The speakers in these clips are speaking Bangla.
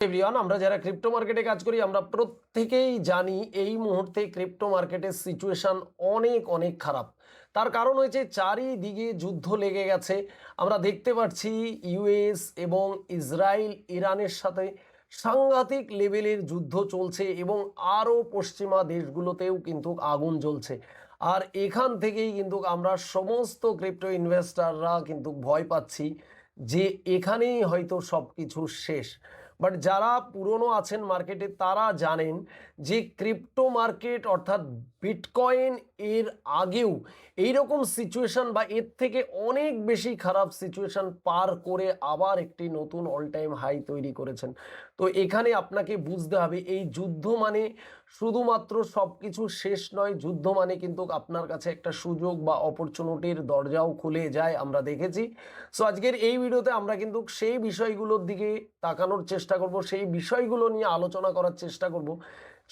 এভরিওয়ান, আমরা যারা ক্রিপ্টো মার্কেটে কাজ করি আমরা প্রত্যেকেই জানি এই মুহূর্তে ক্রিপ্টো মার্কেটের সিচুয়েশন অনেক অনেক খারাপ। তার কারণ হয়েছে চারিদিকে যুদ্ধ লেগে গেছে। আমরা দেখতে পাচ্ছি ইউএস এবং ইসরায়েল ইরানের সাথে সাংঘাতিক লেভেলের যুদ্ধ চলছে এবং আরও পশ্চিমা দেশগুলোতেও কিন্তু আগুন জ্বলছে। আর এখান থেকেই কিন্তু আমরা সমস্ত ক্রিপ্টো ইনভেস্টাররা কিন্তু ভয় পাচ্ছি যে এখানেই হয়তো সব কিছু শেষ। বাট যারা পুরনো আছেন মার্কেটে তারা জানেন যে ক্রিপ্টো মার্কেট অর্থাৎ বিটকয়েন এর আগেও এইরকম সিচুয়েশন বা এর থেকে অনেক বেশি খারাপ সিচুয়েশন পার করে আবার একটি নতুন অল টাইম হাই তৈরি করেছেন। তো এখানে আপনাকে বুঝতে হবে এই যুদ্ধ মানে শুধুমাত্র সব কিছু শেষ নয়, যুদ্ধ মানে কিন্তু আপনার কাছে একটা সুযোগ বা অপরচুনিটির দরজাও খুলে যায়, আমরা দেখেছি। সো আজকের এই ভিডিওতে আমরা কিন্তু সেই বিষয়গুলোর দিকে তাকানোর চেষ্টা করব, সেই বিষয়গুলো নিয়ে আলোচনা করার চেষ্টা করব।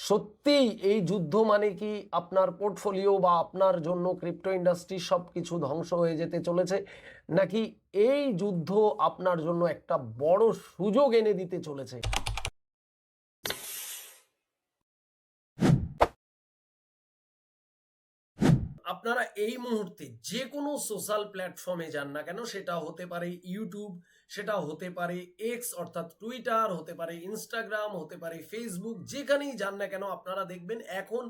সত্যিই এই যুদ্ধ মানে কি আপনার পোর্টফোলিও বা আপনার জন্য ক্রিপ্টো ইন্ডাস্ট্রি সব কিছু ধ্বংস হয়ে যেতে চলেছে, নাকি এই যুদ্ধ আপনার জন্য একটা বড় সুযোগ এনে দিতে চলেছে? আপনারা এই মুহূর্তে যে কোনো সোশ্যাল প্ল্যাটফর্মে যান না কেন, সেটা হতে পারে ইউটিউব, সেটা হতে পারে এক্স অর্থাৎ টুইটার, হতে পারে ইনস্টাগ্রাম, হতে পারে ফেসবুক, যেখানেই যান না কেন আপনারা দেখবেন এখন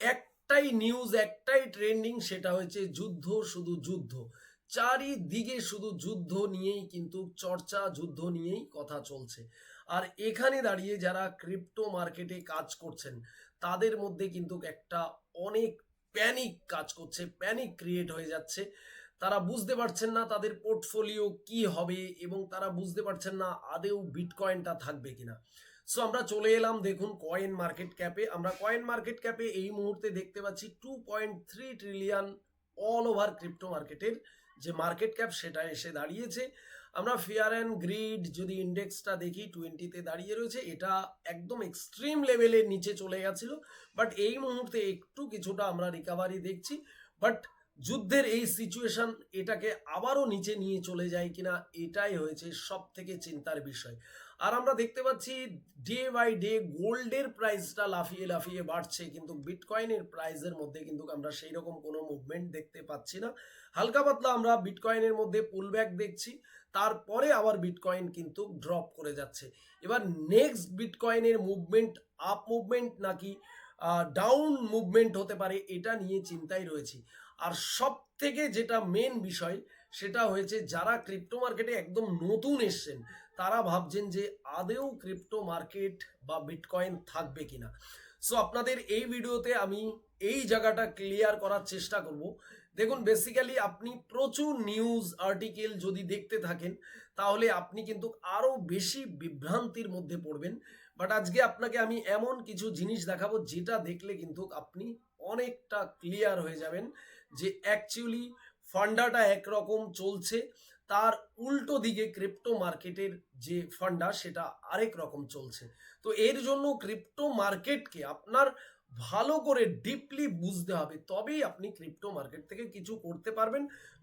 একটাই নিউজ, একটাই ট্রেন্ডিং, সেটা হচ্ছে যুদ্ধ, শুধু যুদ্ধ। চারিদিকে শুধু যুদ্ধ নিয়েই কিন্তু চর্চা, যুদ্ধ নিয়েই কথা চলছে। আর এখানে দাঁড়িয়ে যারা ক্রিপ্টো মার্কেটে কাজ করছেন তাদের মধ্যে কিন্তু একটা অনেক প্যানিক কাজ করছে, প্যানিক ক্রিয়েট হয়ে যাচ্ছে। তারা বুঝতে পারছেন না তাদের পোর্টফোলিও কি হবে এবং তারা বুঝতে পারছেন না আদেও বিটকয়েনটা থাকবে কিনা। সো আমরা চলে এলাম, দেখুন কয়েন মার্কেট ক্যাপে। আমরা কয়েন মার্কেট ক্যাপে এই মুহূর্তে দেখতে পাচ্ছি 2.3 ট্রিলিয়ন অল ওভার ক্রিপ্টো মার্কেটের যে মার্কেট ক্যাপ সেটা এসে দাঁড়িয়েছে। আমরা ফিয়ার অ্যান্ড গ্রিড যদি ইন্ডেক্সটা দেখি 20-তে দাঁড়িয়ে রয়েছে, এটা একদম এক্সট্রিম লেভেলের নিচে চলে গেছিল, বাট এই মুহূর্তে একটু কিছুটা আমরা রিকাভারি দেখছি। বাট যুদ্ধের এই সিচুয়েশন এটাকে আবারও নিচে নিয়ে চলে যায় কিনা, এটাই হয়েছে সব থেকে চিন্তার বিষয়। আর আমরা দেখতে পাচ্ছি ডে বাই ডে গোল্ডের প্রাইসটা লাফিয়ে লাফিয়ে বাড়ছে, কিন্তু বিটকয়েনের প্রাইসের মধ্যে কিন্তু আমরা সেই রকম কোনো মুভমেন্ট দেখতে পাচ্ছি না। হালকা পাতলা আমরা বিটকয়েনের মধ্যে পুলব্যাক দেখছি, তারপরে আবার বিটকয়েন কিন্তু ড্রপ করে যাচ্ছে। এবার নেক্সট বিটকয়েনের মুভমেন্ট আপ মুভমেন্ট নাকি ডাউন মুভমেন্ট হতে পারে, এটা নিয়ে চিন্তায় রয়েছি। আর সব থেকে যেটা মেন বিষয় সেটা হয়েছে যারা ক্রিপ্টো মার্কেটে একদম নতুন এসছেন তারা ভাবছেন যে আদেও ক্রিপ্টো মার্কেট বা বিটকয়েন থাকবে কিনা। সো আপনাদের এই ভিডিওতে আমি এই জায়গাটা ক্লিয়ার করার চেষ্টা করব। দেখুন, বেসিক্যালি আপনি প্রচুর নিউজ আর্টিকেল যদি দেখতে থাকেন তাহলে আপনি কিন্তু আরো বেশি বিভ্রান্তির মধ্যে পড়বেন। বাট আজকে আপনাকে আমি এমন কিছু জিনিস দেখাবো যেটা দেখলে কিন্তু আপনি অনেকটা ক্লিয়ার হয়ে যাবেন যে অ্যাকচুয়ালি ফান্ডাটা একরকম চলছে, তার উল্টো দিকে ক্রিপ্টো মার্কেটের যে ফান্ডা সেটা আরেক রকম চলছে। তো এর জন্য ক্রিপ্টো মার্কেটকে আপনার ভালো করে ডিপলি বুঝতে হবে, তবেই আপনি ক্রিপ্টো মার্কেট থেকে কিছু করতে পারবেন।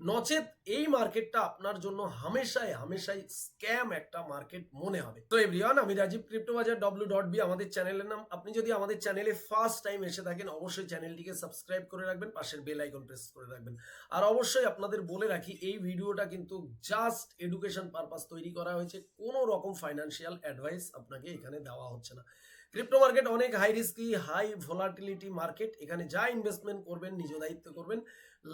নচেত এই মার্কেটটা আপনার জন্য হামেশাই হামেশাই স্ক্যাম একটা মার্কেট মনে হবে। তো এভরিওয়ান, আমি রাজীব, ক্রিপ্টো বাজার w.b আমাদের চ্যানেলের নাম। আপনি যদি আমাদের চ্যানেলে ফার্স্ট টাইম এসে থাকেন অবশ্যই চ্যানেলটিকে সাবস্ক্রাইব করে রাখবেন, পাশের বেল আইকন প্রেস করে রাখবেন। আর অবশ্যই আপনাদের বলে রাখি এই ভিডিওটা কিন্তু জাস্ট এডুকেশন পারপাস তৈরি করা হয়েছে, কোনো রকম ফাইন্যান্সিয়াল অ্যাডভাইস আপনাকে এখানে দেওয়া হচ্ছে না। ক্রিপ্টো মার্কেট অনেক high risky, high volatility market. এখানে যা ইনভেস্টমেন্ট করবেন নিজ দায়িত্ব করবেন,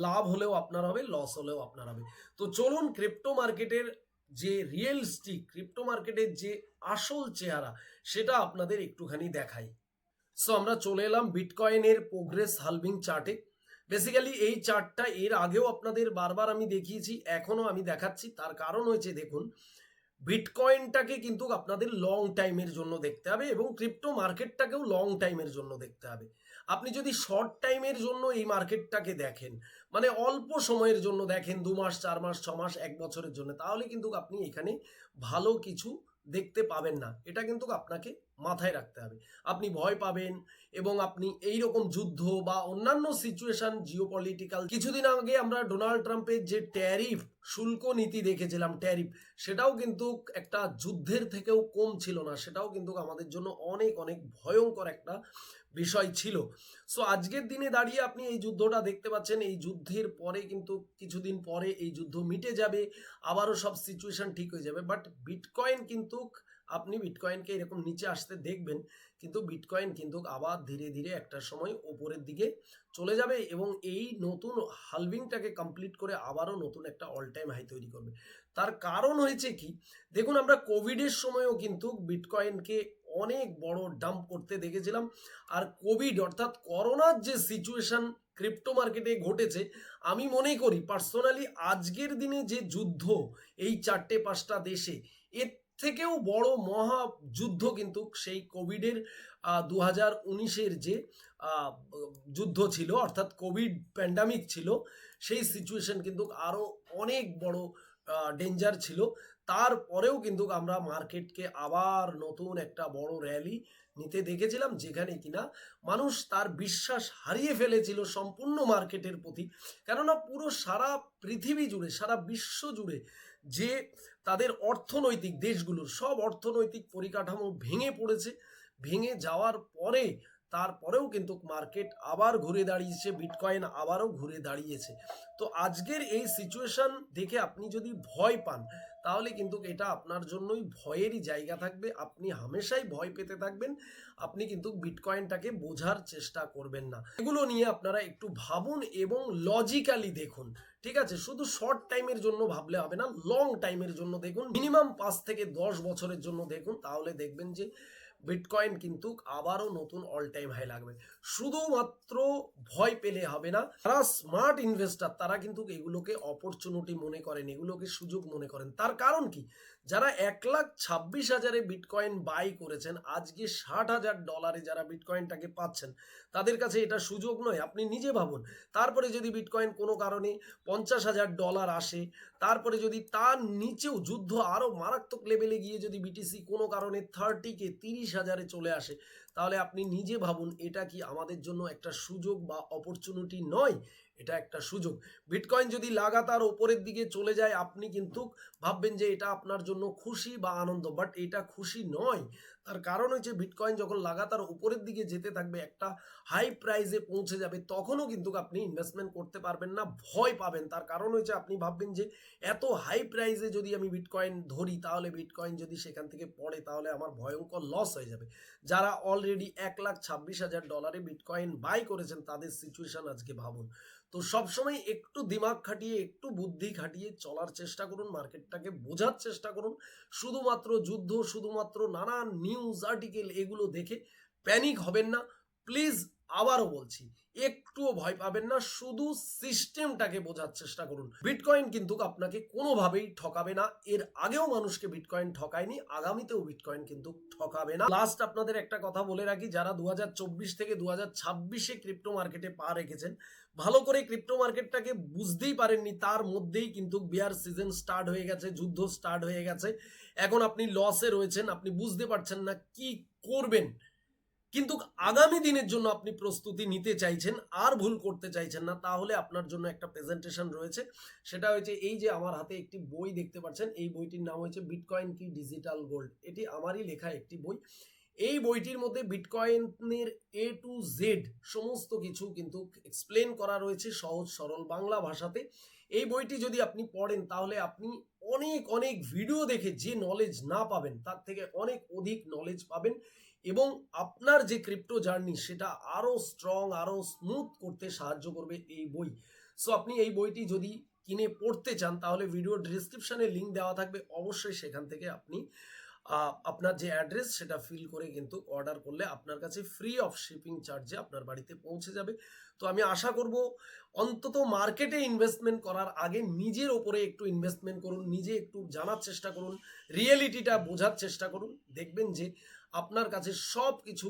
লাভ হলেও আপনার হবে, লস হলেও আপনার হবে। তো চলুন ক্রিপ্টো মার্কেটের যে রিয়েলিস্টিক, ক্রিপ্টো মার্কেটের যে আসল চেহারা সেটা আপনাদের একটুখানি দেখাই। সো আমরা চলে এলাম বিটকয়েনের প্রোগ্রেস হালভিং চার্টে। বেসিক্যালি এই চার্টটা এর আগেও আপনাদের বারবার আমি দেখিয়েছি, এখনো আমি দেখাচ্ছি। তার কারণ হয়েছে দেখুন, বিটকয়েনটাকে কিন্তু আপনাদের লং টাইমের জন্য দেখতে হবে এবং ক্রিপ্টো মার্কেটটাকেও লং টাইমের জন্য দেখতে হবে। আপনি যদি শর্ট টাইমের জন্য এই মার্কেটটাকে দেখেন, মানে অল্প সময়ের জন্য দেখেন, 2 মাস 4 মাস 6 মাস 1 বছরের জন্য, তাহলে কিন্তু আপনি এখানে ভালো কিছু দেখতে পাবেন না। এটা কিন্তু আপনাকে মাথায় রাখতে হবে। আপনি ভয় পাবেন এবং আপনি এই রকম যুদ্ধ বা অন্যান্য সিচুয়েশন জিওপলিটিক্যাল, কিছুদিন আগে আমরা ডোনাল্ড ট্রাম্পের যে ট্যারিফ শুল্ক নীতি দেখেছিলাম, ট্যারিফ, সেটাও কিন্তু একটা যুদ্ধের থেকেও কম ছিল না, সেটাও কিন্তু আমাদের জন্য অনেক অনেক ভয়ঙ্কর একটা বিষয় ছিল। সো আজকের দিনে দাঁড়িয়ে আপনি এই যুদ্ধটা দেখতে পাচ্ছেন, এই যুদ্ধের পরে কিন্তু কিছুদিন পরে এই যুদ্ধ মিটে যাবে, আবারও সব সিচুয়েশন ঠিক হয়ে যাবে। বাট বিটকয়েন কিন্তু, আপনি বিটকয়েনকে এরকম নিচে আসতে দেখবেন, কিন্তু বিটকয়েন কিন্তু আবার ধীরে ধীরে একটা সময় ওপরের দিকে চলে যাবে এবং এই নতুন হালভিংটাকে কমপ্লিট করে আবারও নতুন একটা অল টাইম হাই তৈরি করবে। তার কারণ হয়েছে কি, দেখুন আমরা কোভিডের সময়ও কিন্তু বিটকয়েনকে অনেক বড় ডাম্প করতে দেখেছিলাম। আর কোভিড অর্থাৎ করোনার যে সিচুয়েশন ক্রিপ্টো মার্কেটে ঘটেছে, আমি মনে করি পার্সোনালি আজকের দিনে যে যুদ্ধ এই 4-5টা দেশে, এর থেকেও বড় মহা যুদ্ধ কিন্তু সেই কোভিডের 2019-এর যে যুদ্ধ ছিল, অর্থাৎ কোভিড প্যান্ডামিক ছিল, সেই সিচুয়েশন কিন্তু আরো অনেক বড় ডেঞ্জার ছিল। তারপরেও কিন্তু আমরা মার্কেটকে আবার নতুন একটা বড় র্যালি নিতে দেখেছিলাম, যেখানে কিনা মানুষ তার বিশ্বাস হারিয়ে ফেলেছিল সম্পূর্ণ মার্কেটের প্রতি। কেননা পুরো সারা পৃথিবী জুড়ে, সারা বিশ্ব জুড়ে যে তাদের অর্থনৈতিক দেশগুলোর সব অর্থনৈতিক পরিকাঠামো ভেঙে পড়েছে, ভেঙে যাওয়ার পরে তারপরেও কিন্তু মার্কেট আবার ঘুরে দাঁড়িয়েছে, বিটকয়েন আবারও ঘুরে দাঁড়িয়েছে। তো আজকের এই সিচুয়েশন দেখে আপনি যদি ভয় পান, তাহলে কিন্তু এটা আপনার জন্যই ভয়েরই জায়গা থাকবে, আপনি হামেশাই ভয় পেতে থাকবেন, আপনি কিন্তু বিটকয়েনটাকে বোঝার চেষ্টা করবেন না। এগুলো নিয়ে আপনারা একটু ভাবুন এবং লজিক্যালি দেখুন, ঠিক আছে? শুধু শর্ট টাইমের জন্য ভাবলে হবে না, লং টাইমের জন্য দেখুন, মিনিমাম 5 থেকে 10 বছরের জন্য দেখুন, তাহলে দেখবেন যে বিটকয়েন কিন্তু আবারও নতুন অল টাইম হাই লাগবে। শুধুমাত্র ভয় পেলে হবে না, যারা স্মার্ট ইনভেস্টার তারা কিন্তু এগুলোকে অপরচুনিটি মনে করেন, এগুলোকে সুযোগ মনে করেন। তার কারণ কি, যারা 1,26,000-এ বিটকয়েন বাই করেছেন, আজকে $60,000 যারা বিটকয়েনটাকে পাচ্ছেন, তাদের কাছে এটা সুযোগ নয়? আপনি নিজে ভাবুন। তারপরে যদি বিটকয়েন কোনো কারণে $50,000 আসে, তারপরে যদি তার নিচেও যুদ্ধ আরো মারাত্মক লেভেলে গিয়ে যদি বিটিসি কোনো কারণে 30 কে 30,000-এ চলে আসে, তাহলে আপনি নিজে ভাবুন, এটা কি আমাদের জন্য একটা সুযোগ বা অপরচুনিটি নয়? এটা একটা সুযোগ। বিটকয়েন যদি লাগাতার ওপরের দিকে চলে যায়, আপনি কিন্তু ভাববেন যে এটা আপনার জন্য খুশি বা আনন্দ, বাট এটা খুশি নয়। তার কারণ হচ্ছে বিটকয়েন যখন লাগাতার উপরের দিকে যেতে থাকবে, একটা হাই প্রাইসে পৌঁছে যাবে, তখনও কিন্তু আপনি ইনভেস্টমেন্ট করতে পারবেন না, ভয় পাবেন। তার কারণ হচ্ছে আপনি ভাববেন যে এত হাই প্রাইসে যদি আমি বিটকয়েন ধরি, তাহলে বিটকয়েন যদি সেখান থেকে পড়ে, তাহলে আমার ভয়ঙ্কর লস হয়ে যাবে। যারা অলরেডি $1,26,000 বিটকয়েন বাই করেছেন, তাদের সিচুয়েশন আজকে ভাবুন। তো সবসময় একটু দিমাগ খাটিয়ে, একটু বুদ্ধি খাটিয়ে চলার চেষ্টা করুন, মার্কেটটাকে বোঝার চেষ্টা করুন। শুধুমাত্র যুদ্ধ, শুধুমাত্র নানান নিউজ আর্টিকেল এগুলো দেখে প্যানিক হবেন না প্লিজ। আবারও বলছি, একটুও ভয় পাবেন না, শুধু সিস্টেমটাকে বোঝার চেষ্টা করুন। বিটকয়েন কিন্তু আপনাকে কোনোভাবেই ঠকাবে না, এর আগেও মানুষকে বিটকয়েন ঠকায়নি, আগামীতেও বিটকয়েন কিন্তু ঠকাবে না। লাস্ট আপনাদের একটা কথা বলে রাখি, যারা 2024 থেকে 2026-এ ক্রিপ্টো মার্কেটে পা রেখেছেন, ভালো করে ক্রিপ্টো মার্কেটটাকে বুঝতেই পারেননি, তার মধ্যেই কিন্তু বিয়ার সিজন স্টার্ট হয়ে গেছে, যুদ্ধ স্টার্ট হয়ে গেছে। এখন আপনি লসে রয়েছেন, আপনি বুঝতে পারছেন না কি করবেন, কিন্তু আগামী দিনের জন্য আপনি প্রস্তুতি নিতে চাইছেন, আর ভুল করতে চাইছেন না, তাহলে আপনার জন্য একটা প্রেজেন্টেশন রয়েছে। সেটা হচ্ছে এই যে আমার হাতে একটি বই দেখতে পাচ্ছেন, এই বইটির নাম হচ্ছে বিটকয়েন কি ডিজিটাল গোল্ড। এটি আমারই লেখা একটি বই। এই বইটির মধ্যে বিটকয়েনের A to Z সমস্ত কিছু কিন্তু এক্সপ্লেন করা রয়েছে সহজ সরল বাংলা ভাষাতে। এই বইটি যদি আপনি পড়েন, তাহলে আপনি অনেক অনেক ভিডিও দেখে যে নলেজ না পাবেন, তার থেকে অনেক অধিক নলেজ পাবেন এবং আপনার যে ক্রিপ্টো জার্নি সেটা আরো স্ট্রং, আরো স্মুথ করতে সাহায্য করবে এই বই। সো আপনি এই বইটি যদি কিনে পড়তে চান, তাহলে ভিডিও ডিসক্রিপশনে লিঙ্ক দেওয়া থাকবে, অবশ্যই সেখান থেকে আপনি আপনার যে অ্যাড্রেস সেটা ফিল করে কিন্তু অর্ডার করলে আপনার কাছে ফ্রি অফ শিপিং চার্জে আপনার বাড়িতে পৌঁছে যাবে। তো আমি আশা করব অন্তত মার্কেটে ইনভেস্টমেন্ট করার আগে নিজের ওপরে একটু ইনভেস্টমেন্ট করুন, নিজে একটু জানার চেষ্টা করুন, রিয়েলিটিটা বোঝার চেষ্টা করুন, দেখবেন যে আপনার কাছে সব কিছু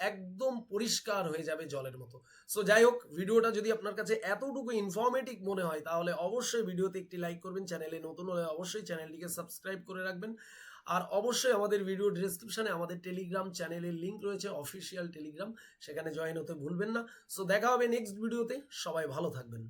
একদম পরিষ্কার হয়ে যাবে জলের মতো। সো যাই হোক, ভিডিওটা যদি আপনার কাছে এতটুকু ইনফরমেটিভ মনে হয়, তাহলে অবশ্যই ভিডিওতে একটি লাইক করবেন, চ্যানেলে নতুন হলে অবশ্যই চ্যানেলটিকে সাবস্ক্রাইব করে রাখবেন। আর অবশ্যই আমাদের ভিডিও ডিসক্রিপশনে আমাদের টেলিগ্রাম চ্যানেলের লিঙ্ক রয়েছে, অফিসিয়াল টেলিগ্রাম, সেখানে জয়েন হতে ভুলবেন না। সো দেখা হবে নেক্সট ভিডিওতে, সবাই ভালো থাকবেন।